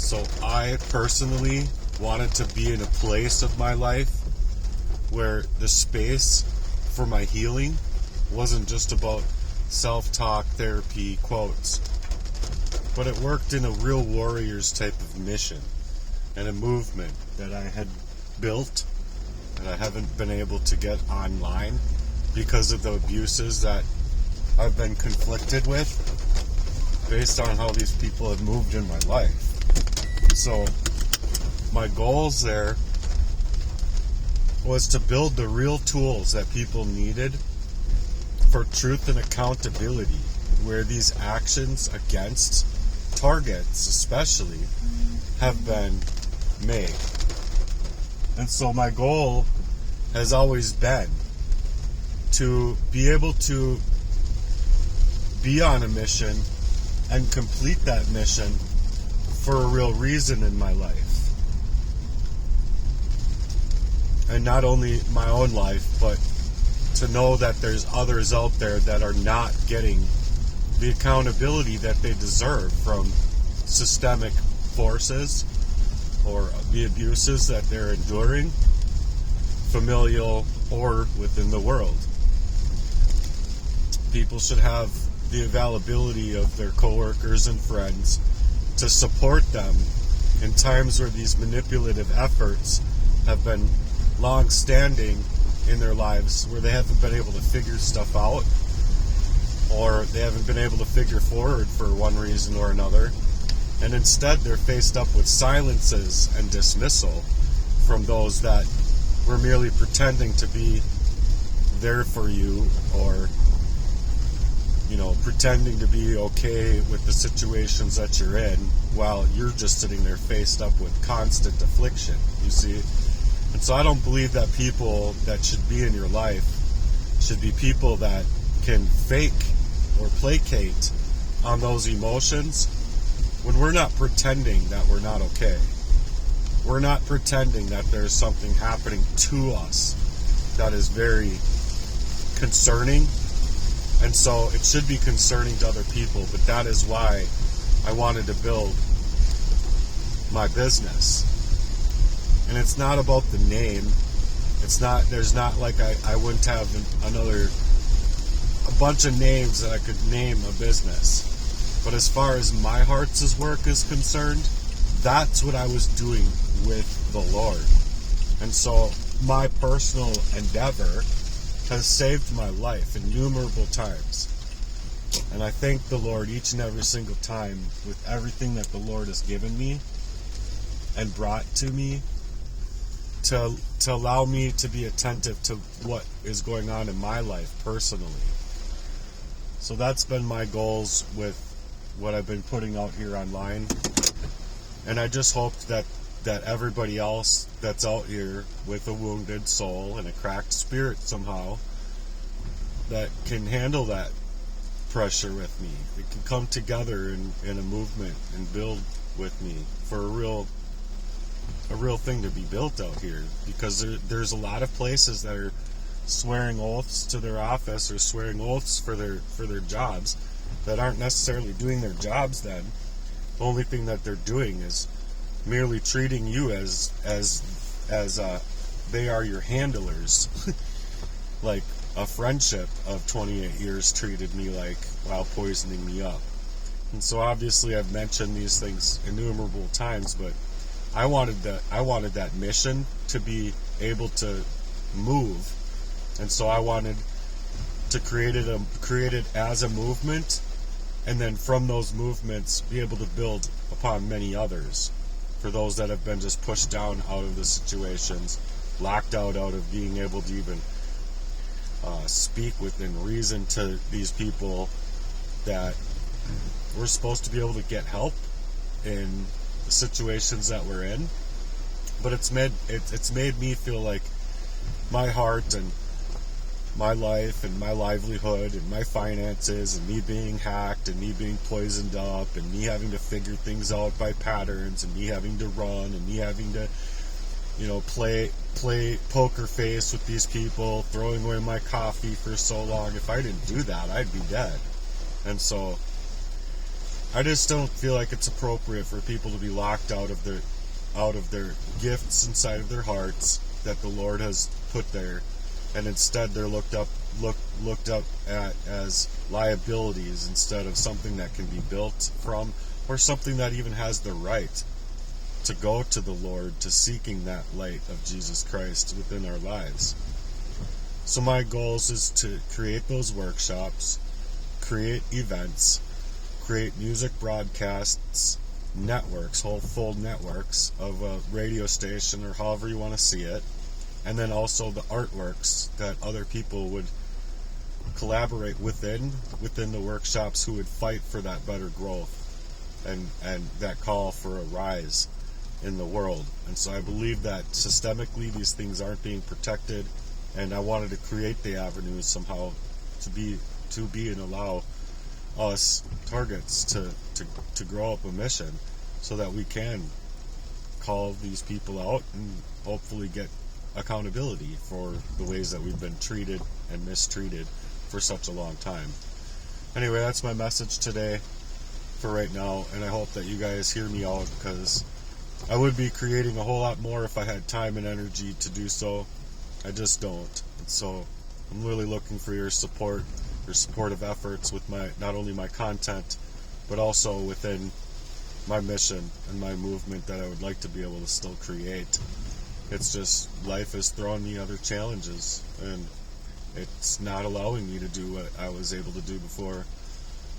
So I personally wanted to be in a place of my life where the space for my healing wasn't just about self-talk, therapy, quotes, but it worked in a real warrior's type of mission and a movement that I had built that I haven't been able to get online because of the abuses that I've been conflicted with based on how these people have moved in my life. So my goals there was to build the real tools that people needed for truth and accountability, where these actions against targets especially have been made. And so my goal has always been to be able to be on a mission and complete that mission for a real reason in my life. And not only my own life, but to know that there's others out there that are not getting the accountability that they deserve from systemic forces or the abuses that they're enduring, familial or within the world. People should have the availability of their coworkers and friends to support them in times where these manipulative efforts have been long-standing in their lives, where they haven't been able to figure stuff out, or they haven't been able to figure forward for one reason or another, and instead they're faced up with silences and dismissal from those that were merely pretending to be there for you, or pretending to be okay with the situations that you're in while you're just sitting there faced up with constant affliction, you see. And so I don't believe that people that should be in your life should be people that can fake or placate on those emotions when we're not pretending that we're not okay. We're not pretending that there's something happening to us that is very concerning. And so it should be concerning to other people, but that is why I wanted to build my business. And it's not about the name. There's not like I wouldn't have a bunch of names that I could name a business. But as far as my heart's work is concerned, that's what I was doing with the Lord. And so my personal endeavor has saved my life innumerable times. And I thank the Lord each and every single time with everything that the Lord has given me and brought to me to allow me to be attentive to what is going on in my life personally. So that's been my goals with what I've been putting out here online. And I just hope that everybody else that's out here with a wounded soul and a cracked spirit somehow that can handle that pressure with me. It can come together in a movement and build with me for a real thing to be built out here, because there's a lot of places that are swearing oaths to their office or swearing oaths for their jobs that aren't necessarily doing their jobs then. The only thing that they're doing is merely treating you as they are your handlers. Like a friendship of 28 years treated me like while poisoning me up. And so obviously I've mentioned these things innumerable times, but I wanted that mission to be able to move. And so I wanted to create it as a movement, and then from those movements be able to build upon many others for those that have been just pushed down out of the situations, locked out of being able to even speak within reason to these people that we're supposed to be able to get help in the situations that we're in. But it's made me feel like my heart and my life and my livelihood and my finances and me being hacked and me being poisoned up and me having to figure things out by patterns and me having to run and me having to play poker face with these people, throwing away my coffee for so long. If I didn't do that, I'd be dead. And so I just don't feel like it's appropriate for people to be locked out of their gifts inside of their hearts that the Lord has put there, and instead they're looked up at as liabilities instead of something that can be built from, or something that even has the right to go to the Lord, to seeking that light of Jesus Christ within our lives. So my goals is to create those workshops, create events, create music broadcasts, networks, whole full networks of a radio station or however you want to see it, and then also the artworks that other people would collaborate within the workshops, who would fight for that better growth and that call for a rise in the world. And so I believe that systemically these things aren't being protected, and I wanted to create the avenues somehow to be and allow us targets to grow up a mission, so that we can call these people out and hopefully get accountability for the ways that we've been treated and mistreated for such a long time. Anyway, that's my message today for right now, and I hope that you guys hear me out, because I would be creating a whole lot more if I had time and energy to do so. I just don't. And so I'm really looking for your support, your supportive efforts with not only my content, but also within my mission and my movement that I would like to be able to still create. It's just life has thrown me other challenges, and it's not allowing me to do what I was able to do before.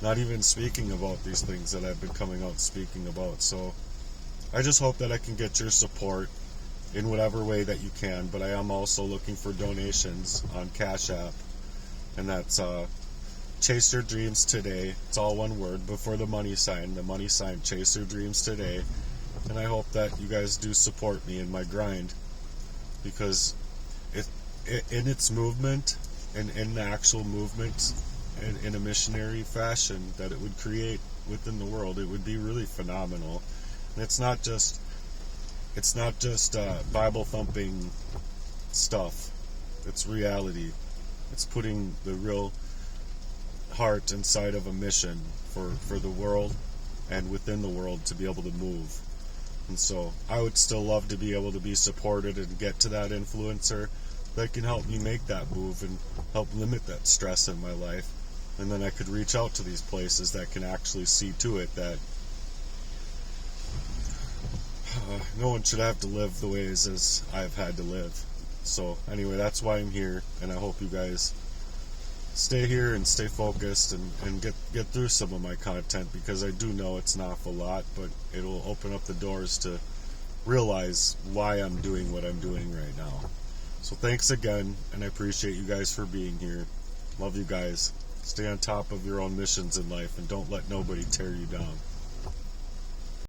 Not even speaking about these things that I've been coming out speaking about. So I just hope that I can get your support in whatever way that you can, but I am also looking for donations on Cash App, and that's Chase Your Dreams Today. It's all one word before the money sign. Chase Your Dreams Today. And I hope that you guys do support me in my grind, because in its movement, and in the actual movement, and in a missionary fashion that it would create within the world, it would be really phenomenal. And it's not just Bible thumping stuff. It's reality. It's putting the real heart inside of a mission for the world and within the world to be able to move. And so I would still love to be able to be supported and get to that influencer that can help me make that move and help limit that stress in my life. And then I could reach out to these places that can actually see to it that no one should have to live the ways as I've had to live. So anyway, that's why I'm here, and I hope you guys stay here and stay focused and get through some of my content, because I do know it's an awful lot, but it'll open up the doors to realize why I'm doing what I'm doing right now. So thanks again, and I appreciate you guys for being here. Love you guys. Stay on top of your own missions in life, and don't let nobody tear you down.